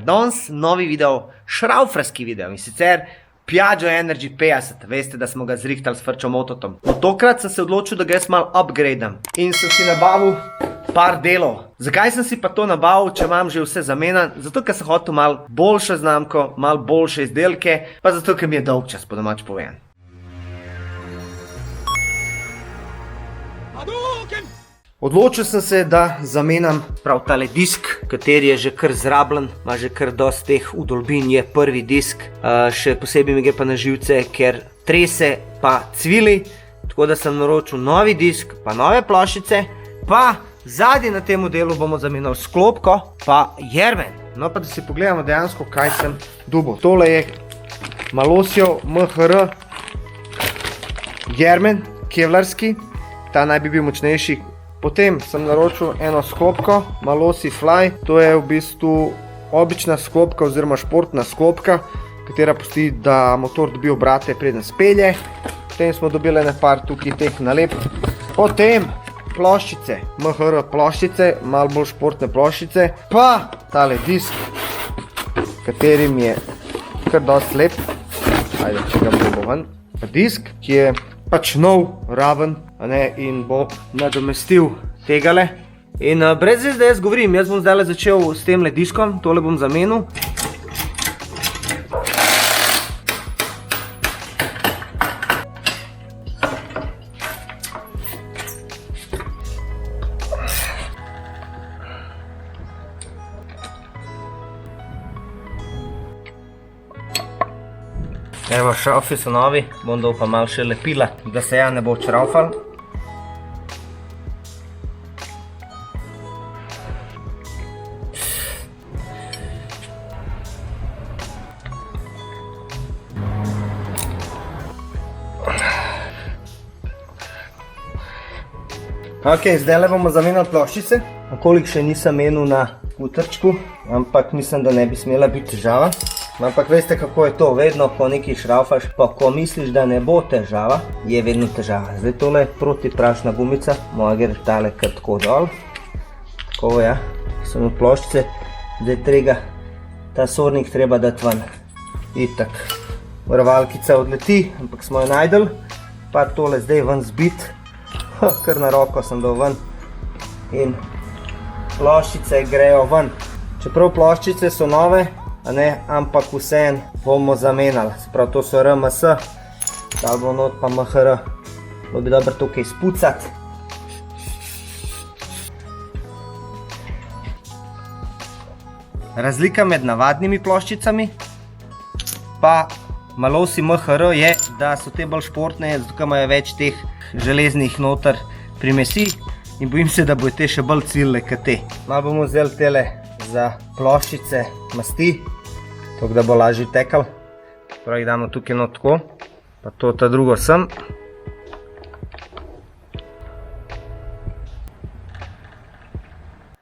Danes novi video, šraufarski video in sicer Piaggio Energy 50, veste, da smo ga zrihtali s Frčo Mototom. No, tokrat sem se odločil, da ga jaz malo upgradam in sem si nabavil par delov. Zakaj sem si pa to nabavil, če imam že vse zamenjan? Zato, ker sem hotel malo boljšo znamko, malo boljše izdelke, pa zato, ker mi je dolg čas, po domač povedan. Odločil sem se, da zamenjam prav tale disk, kateri je že kar zrabljen, ima že kar dosti teh udolbin, je prvi disk. Še posebej mi gre pa na živce, ker trese pa cvili, tako da sem naročil novi disk, pa nove ploščice, pa zadnji na tem modelu bomo zamenjali sklopko, pa jermen. No pa da si pogledamo dejansko, kaj sem dobil. Tole je Malosjev MHR jermen, kevlarski, ta naj bi bil močnejši. Potem sem naročil eno sklopko, Malossi Fly, to je v bistvu obična sklopka oziroma športna sklopka, katera pusti, da motor dobi obrate preden spelje. Potem smo dobili par tukaj teh nalepk. Potem ploščice, MHR ploščice, malo bolj športne ploščice, pa tale disk, katerim je kar dosti lep. Ajde, če ga bomo ven. Disk, ki je pač nov, raven, in bo nadomestil tegale. In brez zdaj, da jaz govorim, jaz bom zdaj začel s temle diskom, tole bom zamenil. Evo, šraufi so novi, bom dal pa malo še lepila, da se ja ne bo čraufal. Ok, zdaj bomo zamenjali ploščice. Koliko še nisem menil na utrčku, ampak mislim, da ne bi smela biti težava. Ampak veste, kako je to, vedno, ko nekaj šraufaš, pa ko misliš, da ne bo težava, je vedno težava. Zdaj tole je protiprašna gumica, moja gre tale kar tako dol. Tako, ja, samo ploščice, zdaj treba, ta sornik treba dati ven. Itak, varovalkica odleti, ampak smo jo najdel, pa tole zdaj ven zbit, kar na roko sem dal ven in ploščice grejo ven. Čeprav ploščice so nove, ampak vseeno bomo zamenjali. Sprav, to so RMS, dal bo not pa MHR. Bo bi dobro tukaj spucati. Razlika med navadnimi ploščicami pa Malossi MHR je, da so te bolj športne, zato imajo več teh železnih noter primesi in bojim se, da bojo te še bolj ciljne kot te. Malo bomo vzeli tele za ploščice masti, tako da bo lažje tekal. Prav jih damo tukaj not tako, pa to ta drugo sem.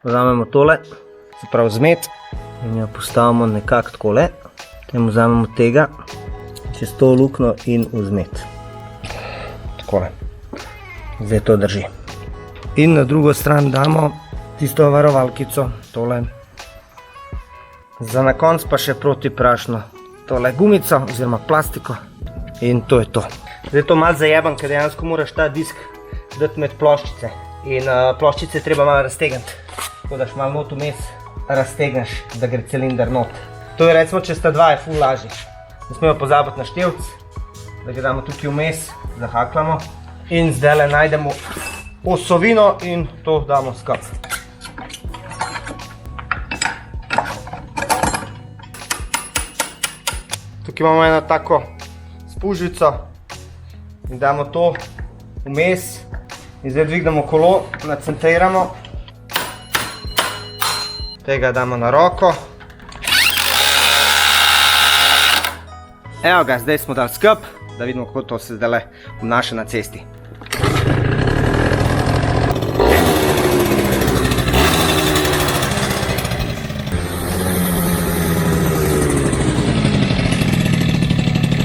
Vzamemo tole, se pravi zmet, in jo postavimo nekako takole. Potem vzamemo tega, čez to luknjo in vzmet. Takole. Zdaj to drži. In na drugo stran damo tisto varovalkico, tole. Za na konc pa še protiprašno tole gumico oziroma plastiko in to je to. Zdaj to malo zajebam, ker dejansko moraš ta disk dati med ploščice in ploščice treba malo raztegniti, tako daš malo not vmes raztegneš, da gre cilinder not. To je recimo, če sta dva, je ful lažje. Ne smemo pozabiti na števc, da ga damo tukaj vmes, zahaklamo in zdaj najdemo osovino in to damo skupaj. Tukaj imamo eno tako spužvico in damo to vmes in zdaj dvignemo kolo, nacentriramo. Tega damo na roko. Evo ga, zdaj smo dali skup, da vidimo, kako to se zdaj obnaša na cesti.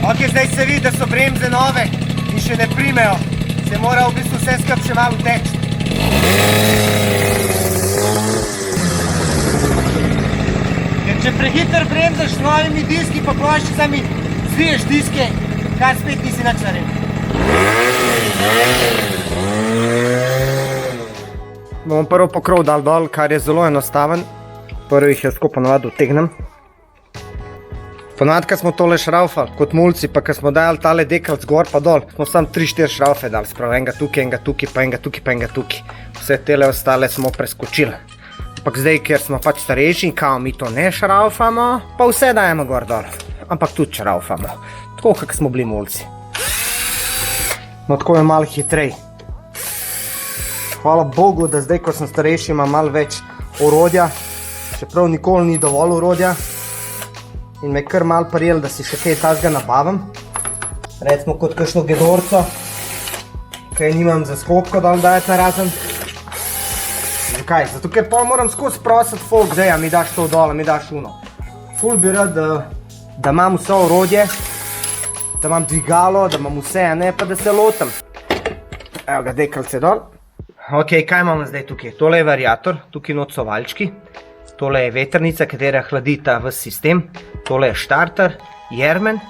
Ok, zdaj se vidi, da so bremze nove in še ne primejo. Se mora v bistvu vse skup še malo teči. Če prehiter bremzaš s novimi diski pa ploščicami, zviješ diske, kar spet nisi nič naredil. Bomo prvo pokrov dal dol, kar je zelo enostaven. Prvo jih jaz tako ponavadi utegnem. Ponavadi, ko smo tole šraufali kot mulci, pa ko smo dajali tale dekal zgor pa dol, smo sam 3-4 šraufe dali, sprav enega tukaj, pa enega tukaj. Vse tele ostale smo preskočili. Ampak zdaj, ker smo pač starejši in kao mi to ne šraufamo, pa vse dajemo gor dol. Ampak tudi šraufamo. Tako, kak smo bili mulci. No, tako je malo hitrej. Hvala Bogu, da zdaj, ko sem starejši, imam malo več orodja, čeprav nikoli ni dovolj orodja. In me kar malo prijel, da si še kaj tazga nabavim. Recimo kot kakšno gedorco, kaj nimam za skopko dal dajati na razen. Zakaj? Zato ker pa moram skozi prositi folk, zdaj, mi daš to dol, mi daš uno. Ful bi rad, da imam vse orodje, da imam dvigalo, da imam vse, ne pa da se lotam. Evo ga, dekalce dol. Ok, kaj imamo zdaj tukaj? Tole je variator, tukaj not so valjčki. Tole je vetrnica, katera hladi ta ves sistem. Tole je štarter, jermen,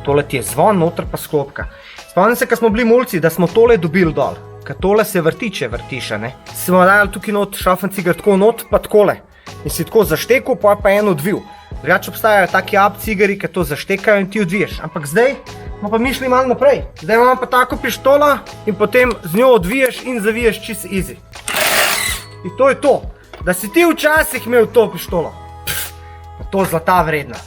tole ti je zvon, noter pa sklopka. Spomnim se, ko smo bili mulci, da smo tole dobili dol. Ker tole se vrti, če vrtiš, ne. Smo dajali tukaj not šraufen-cigar tako not, pa takole. In si tako zaštekal, pa en odvil. Drugače obstajajo taki up-cigari, ki to zaštekajo in ti odviješ. Ampak zdaj smo pa mišli malo naprej. Zdaj imamo pa tako pištolo in potem z njo odviješ in zaviješ čist easy. In to je to. Da si ti včasih imel to pištolo. To zlata vredna.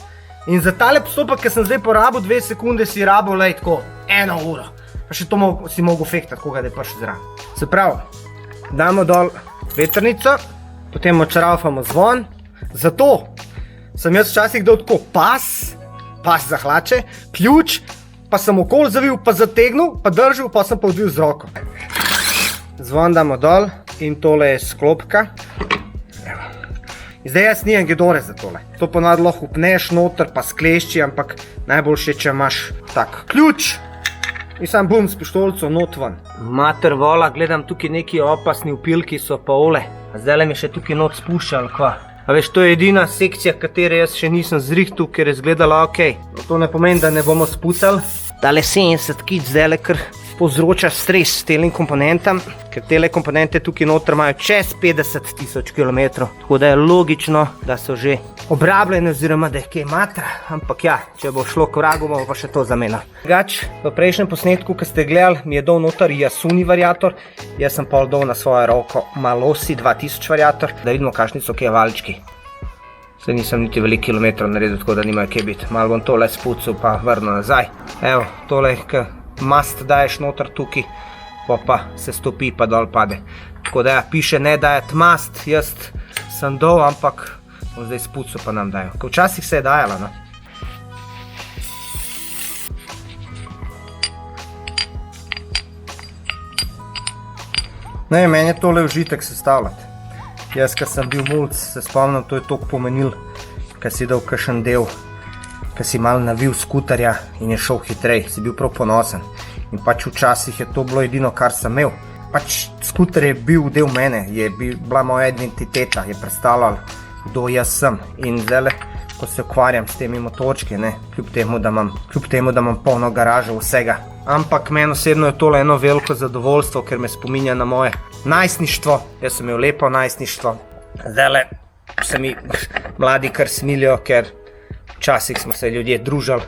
In za tale postopek, ki sem zdaj porabil 2 sekunde, si rabil lej tako 1 uro. Pa še to si mogel fektati, koga da je prišel zraven. Se pravi, damo dol vetrnico, potem odšraufamo zvon. Zato sem jaz včasih dal tako pas za hlače, ključ, pa sem okoli zavil, pa zategnil, pa držal, pa sem pa odvil z roko. Zvon damo dol in tole je sklopka. Zdaj jaz nijem gedore za tole. To ponavadi lahko upneš noter pa sklešči, ampak najboljše, če imaš tak ključ in sam bum s pištolico not ven. Mater vola, gledam tukaj neki opasni upilki so pa ole. Zdajle mi še tukaj not spušča ali kva. A veš, to je edina sekcija, katere jaz še nisem zrihtal, ker je izgledala ok. To ne pomeni, da ne bomo spucali. Tale 70 kic zdajle kar povzroča stres s telim komponentam, ker tele komponente tukaj noter imajo čez 50.000 km, tako da je logično, da so že obrabljene oziroma da je kaj matra, ampak ja, če bo šlo k vragu, bomo pa še to zamenjali. Drugač, v prejšnjem posnetku, ki ste gledali, mi je dal noter Yasuni variator, jaz sem pa dal na svojo roko Malossi 2000 variator, da vidimo, kakšni so kaj valjčki. Zdaj nisem niti veliko kilometrov naredil, tako da nimajo kaj biti. Malo bom tole spucal pa vrnil nazaj. Evo, tole je mast daješ noter tukaj, pa se stopi pa dol pade. Tako da ja, piše ne dajati mast, jaz sem dol, ampak bom zdaj spucal pa nam dajo. Ko včasih se je dajala, no. Ne, meni je tole užitek sestavljati. Jaz, ko sem bil mulc, se spomnim, to je toliko pomenil, ko si dal kakšen del, ko si malo navil skuterja in je šel hitrej, si bil prav ponosen. In pač včasih je to bilo edino, kar sem imel. Pač skuter je bil del mene, je bila moja identiteta, je predstavljal, kdo jaz sem. In zdaj, ko se ukvarjam s temi motorčki, ne, kljub temu, da imam polno garažo vsega. Ampak meni osebno je tole eno veliko zadovoljstvo, ker me spominja na moje najstništvo. Jaz sem imel lepo najstništvo. Zdaj se mi mladi kar smilijo, ker včasih smo se ljudje družili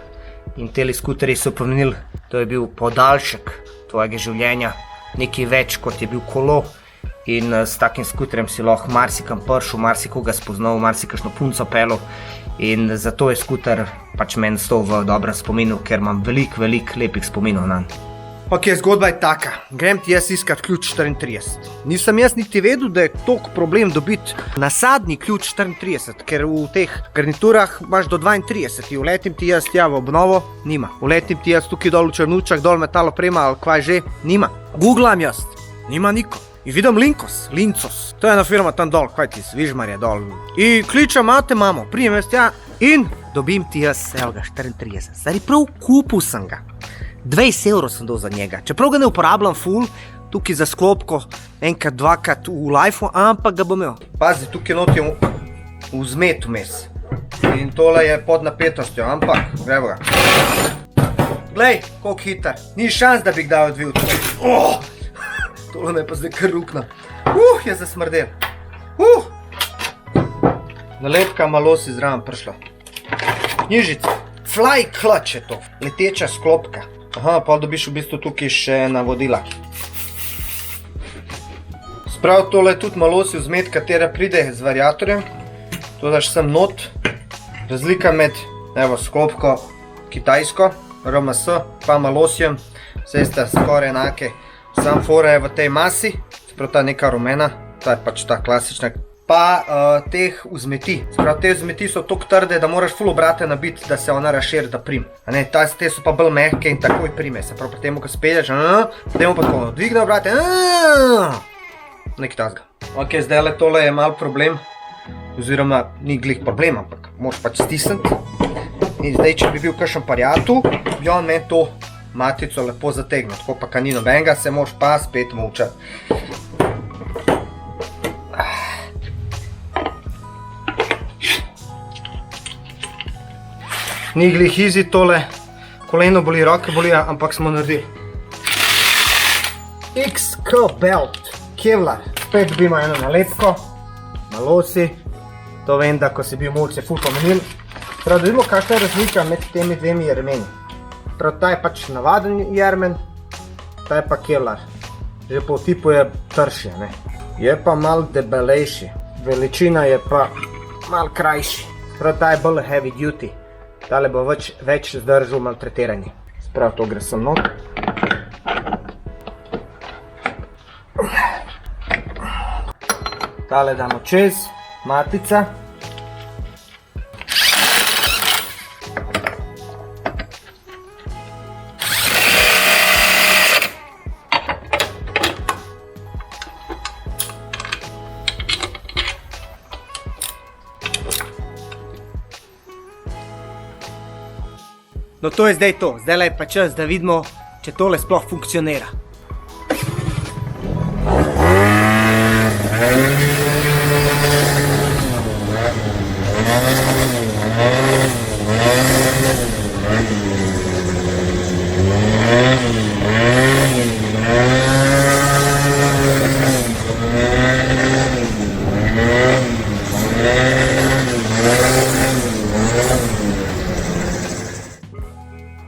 in teli skuterji so pomenili, to je bil podaljšek tvojega življenja, nekaj več kot je bil kolo. In s takim skuterjem si lahko marsikam prišel, marsikoga spoznal, marsikakšno punco pelil. In zato je skuter pač meni stal v dobrem spominu, ker imam veliko lepih spominov nanj. Ok, zgodba je taka. Grem ti jaz iskat ključ 34. Nisem jaz niti vedel, da je toliko problem dobiti nasadni ključ 34, ker v teh garniturah imaš do 32. Uletim ti jaz tja v obnovo, nima. Uletim ti jaz tukaj dol v Črnučah, dol metaloprema ali kvaj že, nima. Googlam jaz, nima niko. In vidim Lincos, to je ena firma tam dol, kaj ti, Vižmarje dol. In kličem, imamo, prijem jaz tja in dobim ti jaz, evo ga, 34. Zdaj prav kupil sem ga. 20 evrov sem dal za njega, čeprav ga ne uporabljam ful, tukaj za sklopko, enkrat, dvakrat v lifeu, ampak ga bom imel. Pazi, tukaj not je vzmet vmes. In tole je pod napetostjo, ampak, gremo ga. Glej, koliko hiter. Ni šans, da bi kdaj odvil. Tole me pa zdaj kar rukna. Je zasmrdel. Nalepka malo si zraven prišla. Knjižica. Fly clutch je to. Leteča sklopka. Aha, pa dobiš v bistvu tukaj še navodila. Sprav tole je tudi malo si vzmet, katera pride z variatorjem. To daš sem not. Razlika med, evo, sklopko kitajsko, RMS, pa malosjem. Vse sta skoraj enake. Sam fora je v tej masi, sprav ta neka rumena, ta je pač ta klasična. Pa teh vzmeti. Sprav te vzmeti so toliko trde, da moraš ful obrate nabiti, da se ona razširi, da prim. Te so pa bolj mehke in takoj prime. Se prav, potem, ko spelješ, potem pa tako dvigne obrate. Nekaj tazga. Ok, zdaj tole je mal problem. Oziroma, ni glih problem, ampak moraš pač stisniti. In zdaj, če bi bil kakšen pariatu, bi on meni to matico lepo zategnil. Tako pa, ka ni nobenega, se moraš pa spet mučati. Ni glih easy tole, koleno boli, roke bolijo, ampak smo naredili. XK Belt, Kevlar, spet dobimo eno nalepko, malo si, to vem, da ko si bil mulj, se ful pomenil. Prav, da vidimo, kakšna je razlika med temi dvemi jermeni. Prav, ta je pač navaden jermen, ta je pa Kevlar. Že po tipu je trši, ne. Je pa mal debelejši, veličina je pa mal krajši. Prav, ta je bolj heavy duty. Tale bo več zdržal maltretiranje. Sprav, to gre sem not. Tale damo čez, matica. No to je zdaj to, zdaj je pa čas, da vidimo, če tole sploh funkcionira.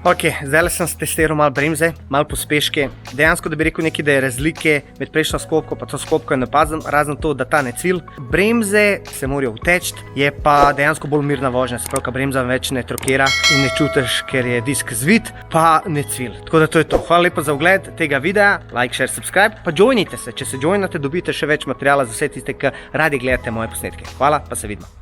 Ok, zdaj sem testiral malo bremze, malo pospeške. Dejansko, da bi rekel nekaj, da je razlike med prejšnjo sklopko pa to sklopko je napazim, razen to, da ta ne cvil. Bremze se morajo uteči, je pa dejansko bolj mirna vožnja, se pravi, ka bremza več ne trokera in ne čutiš, ker je disk zvit, pa ne cvil. Tako da to je to. Hvala lepa za ogled tega videa, like, share, subscribe, pa joinite se. Če se joinate, dobite še več materijala za vse tiste, ki radi gledate moje posnetke. Hvala, pa se vidimo.